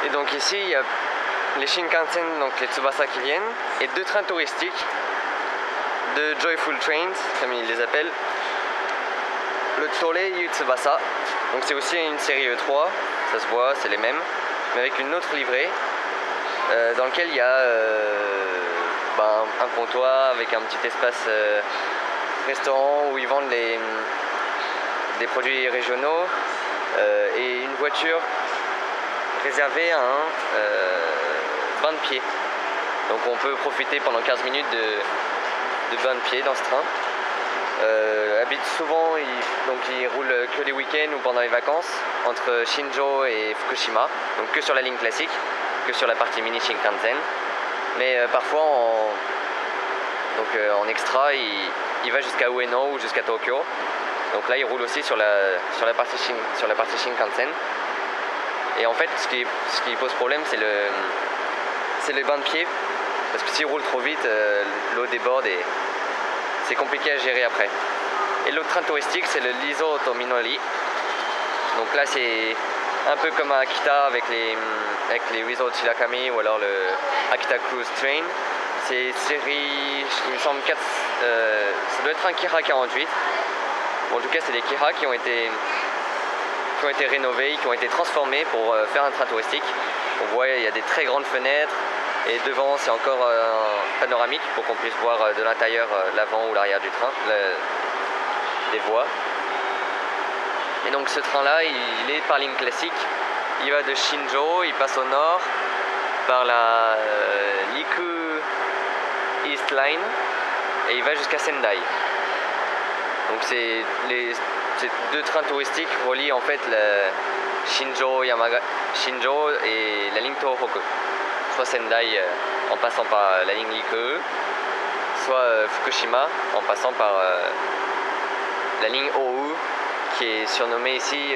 Et donc ici, il y a les Shinkansen, donc les Tsubasa qui viennent, et 2 trains touristiques de Joyful Trains, comme ils les appellent, le Tollei Tsubasa. Donc c'est aussi une série E3, ça se voit, c'est les mêmes, mais avec une autre livrée, dans lequel il y a un comptoir avec un petit espace restaurant où ils vendent des produits régionaux et une voiture réservée à un bain de pied. Donc on peut profiter pendant 15 minutes de bain de pied dans ce train. Souvent ils roulent que les week-ends ou pendant les vacances entre Shinjo et Fukushima, donc que sur la ligne classique, que sur la partie mini Shinkansen. Mais parfois en extra il va jusqu'à Ueno ou jusqu'à Tokyo. Donc là il roule aussi sur la partie Shinkansen. Et en fait ce qui pose problème c'est le bain de pied, parce que s'il roule trop vite l'eau déborde et c'est compliqué à gérer après. Et l'autre train touristique c'est le Lizo Tominori. Donc là c'est un peu comme à Akita avec les Rizo Chirakami ou alors le Akita Cruise Train. C'est série, il me semble 4, ça doit être un Kira 48. Bon, en tout cas c'est des Kira qui ont été rénovés, qui ont été transformés pour faire un train touristique. On voit il y a des très grandes fenêtres et devant c'est encore un panoramique pour qu'on puisse voir de l'intérieur l'avant ou l'arrière du train, des voies. Et donc ce train là il est par ligne classique, il va de Shinjo, il passe au nord par la Liku East Line et il va jusqu'à Sendai. Donc c'est 2 trains touristiques relient en fait Shinjo et la ligne Tohoku, soit Sendai en passant par la ligne Liku, soit Fukushima en passant par la ligne Ohu, qui est surnommée ici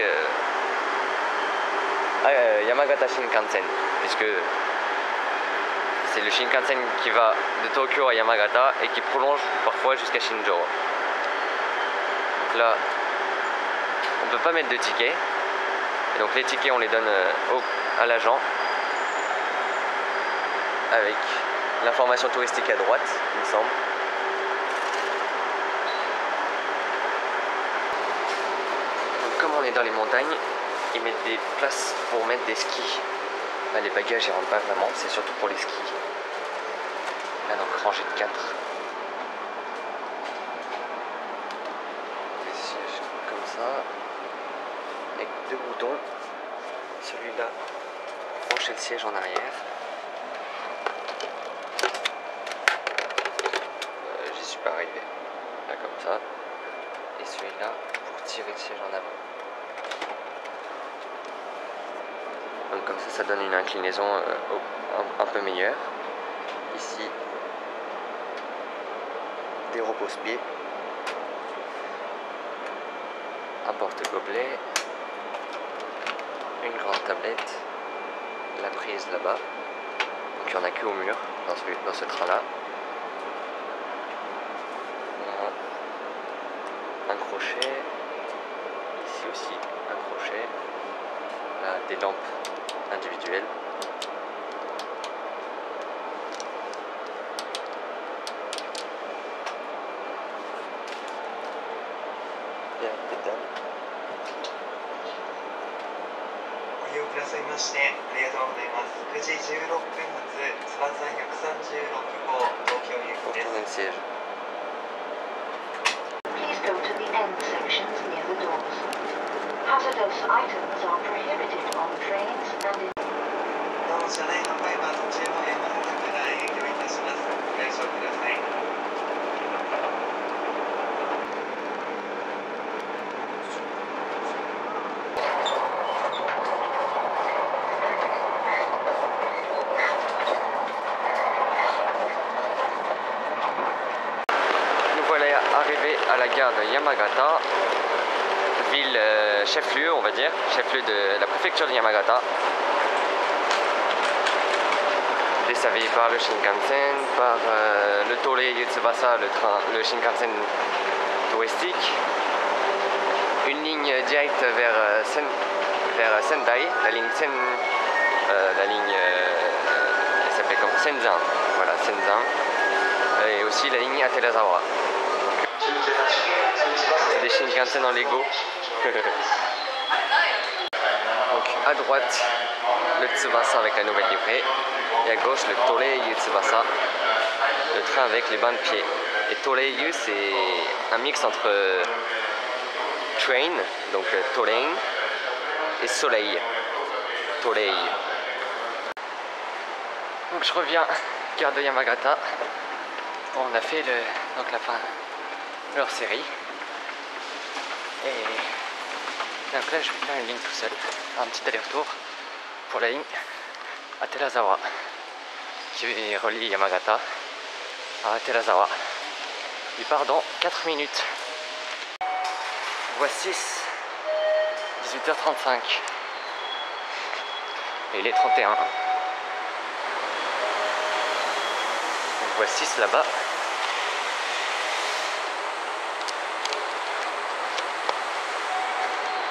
Yamagata Shinkansen, puisque c'est le Shinkansen qui va de Tokyo à Yamagata et qui prolonge parfois jusqu'à Shinjo. Donc là, on ne peut pas mettre de tickets, et donc les tickets on les donne à l'agent avec l'information touristique à droite, il me semble. Donc comme on est dans les montagnes, ils mettent des places pour mettre des skis. Là, les bagages ils rentrent pas vraiment, c'est surtout pour les skis. Là donc rangée de 4. Des sièges comme ça, avec 2 boutons. Celui-là, brancher le siège en arrière. J'y suis pas arrivé. Là comme ça. Et celui-là pour tirer le siège en avant. Donc comme ça donne une inclinaison un peu meilleure. Ici, des repose-pieds, un porte-gobelet, une grande tablette, la prise là-bas. Donc il n'y en a que au mur dans ce train-là. Un crochet, ici aussi un crochet, là des lampes individuelles. Et un pédale. ご利用くださいましてありがとうございます。9時16分発つばさ136号東京行きです。 Please go to the end sections near the doors. Hazardous items are prohibited on trains and in どうも車内販売は途中の山形から営業いたします。ご了承ください。 Arrivé à la gare de Yamagata, ville chef-lieu on va dire, chef-lieu de la préfecture de Yamagata, desservi par le Shinkansen, par le Tollei Tsubasa, le Shinkansen touristique, une ligne directe vers Sendai, la la ligne qui s'appelait comme Senzan. Voilà, Senzan. Et aussi la ligne Atelazawa. C'est des Shinkansen en Lego. Donc à droite, le Tsubasa avec la nouvelle livrée. Et à gauche, le Toreiyu Tsubasa, le train avec les bains de pied. Et Toreiyu, c'est un mix entre train, donc Torein, et soleil. Toreiyu. Donc je reviens, gare de Yamagata. On a fait donc la fin de leur série. Et donc là je vais faire une ligne tout seul, un petit aller-retour pour la ligne Atelazawa qui relie Yamagata à Atelazawa. Il part dans 4 minutes. Voici 18h35 et il est 31. Donc voici là-bas.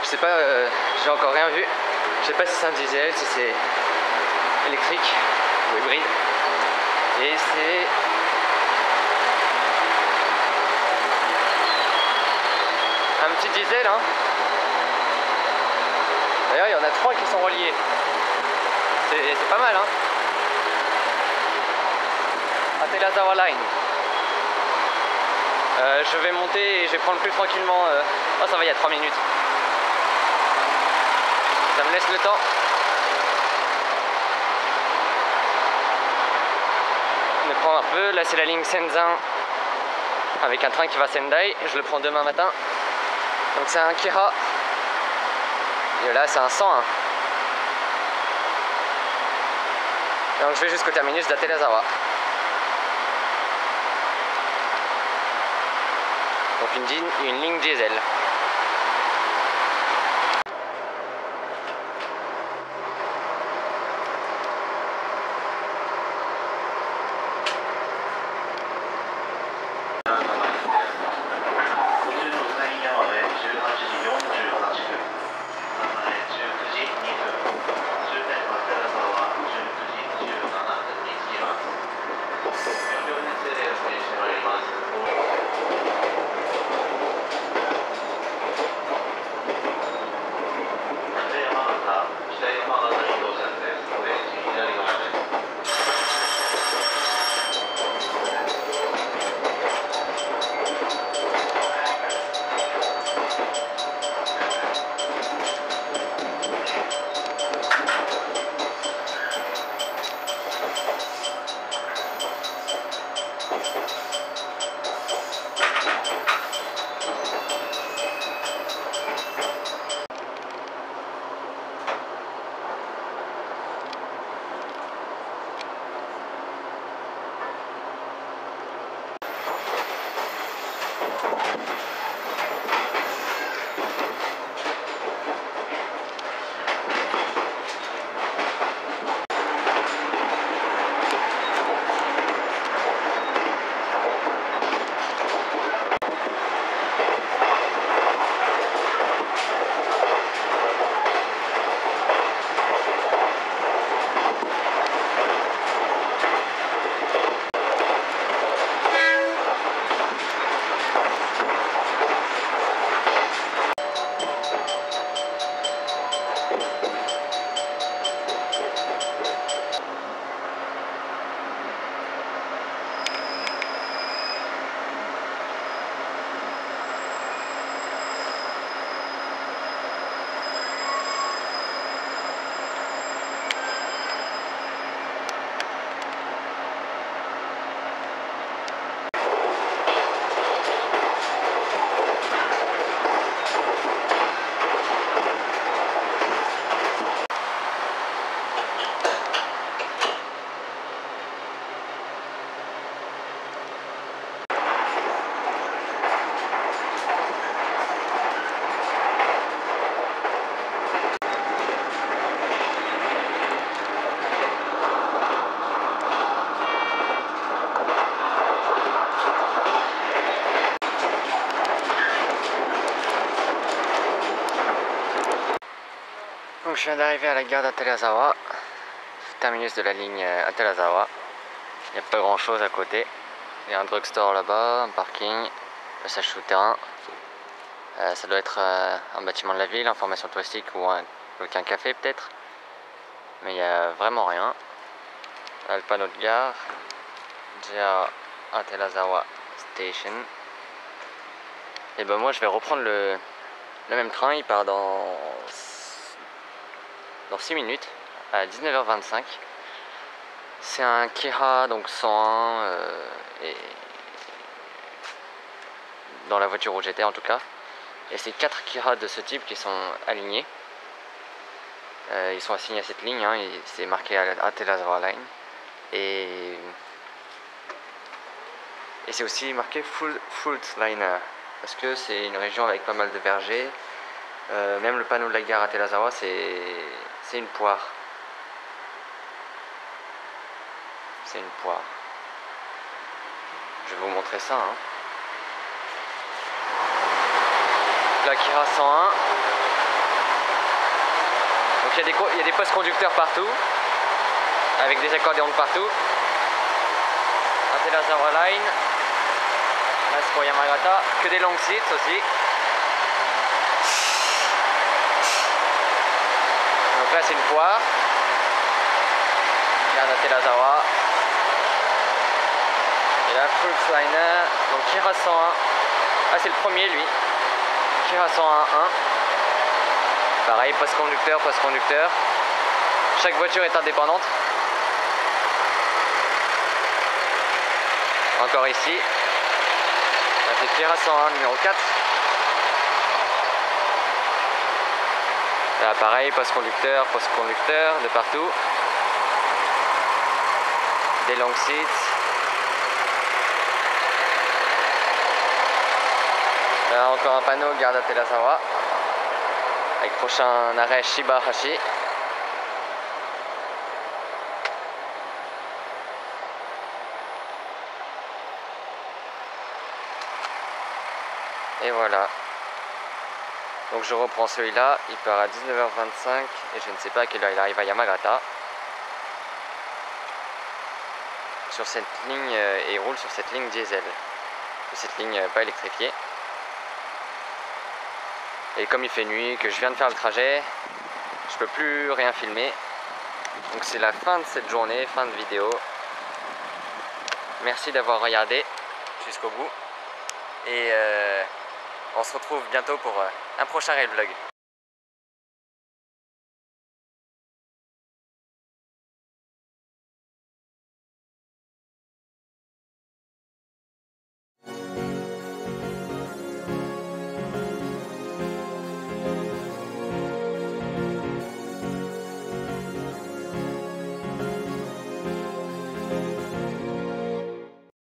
Je sais pas, j'ai encore rien vu. Je sais pas si c'est un diesel, si c'est électrique ou hybride. Et c'est un petit diesel, hein. D'ailleurs, il y en a 3 qui sont reliés. C'est pas mal, hein. Atelazawa Line. Je vais monter et je vais prendre plus tranquillement. Oh, ça va, il y a 3 minutes. Ça me laisse le temps. De prendre un peu. Là, c'est la ligne Senzan avec un train qui va à Sendai. Je le prends demain matin. Donc, c'est un Kira. Et là, c'est un 101. Donc, je vais jusqu'au terminus d'Atelazawa. Donc, une ligne diesel. Donc je viens d'arriver à la gare d'Atelazawa. terminus de la ligne Atelazawa. Il n'y a pas grand chose à côté. Il y a un drugstore là-bas, un parking, passage souterrain. Ça doit être un bâtiment de la ville, information touristique ou un café peut-être. Mais il n'y a vraiment rien. Là, le panneau de gare. JR Atelazawa Station. Et ben moi je vais reprendre le même train, il part dans 6 minutes à 19h25. C'est un Keiha, donc 101, et dans la voiture où j'étais en tout cas. Et c'est 4 Keiha de ce type qui sont alignés. Ils sont assignés à cette ligne, hein, c'est marqué Atelazawa Line. Et c'est aussi marqué Fruit Liner, parce que c'est une région avec pas mal de vergers. Même le panneau de la gare à Atelazawa, c'est une poire. C'est une poire. Je vais vous montrer ça. Hein. La Keiha 101. Donc il y a des postes conducteurs partout, avec des accordéons de partout. Atelazawa Line. Là c'est pour Yamagata. Que des long seats aussi. Donc là c'est une poire. Regarde Atelazawa. Et là Fruit Liner. Donc Keiha 101. Ah c'est le premier lui. Keiha 101. Pareil, poste conducteur, poste conducteur. Chaque voiture est indépendante. Encore ici. Là c'est Keiha 101 numéro 4. Là pareil, poste conducteur de partout. Des long seats. Là encore un panneau gare d'Atelazawa. Avec prochain arrêt Shibahashi. Et voilà. Donc je reprends celui-là, il part à 19h25 et je ne sais pas à quelle heure il arrive à Yamagata. Sur cette ligne, et il roule sur cette ligne diesel. Cette ligne pas électrifiée. Et comme il fait nuit, que je viens de faire le trajet, je peux plus rien filmer. Donc c'est la fin de cette journée, fin de vidéo. Merci d'avoir regardé jusqu'au bout. Et on se retrouve bientôt pour un prochain rail vlog.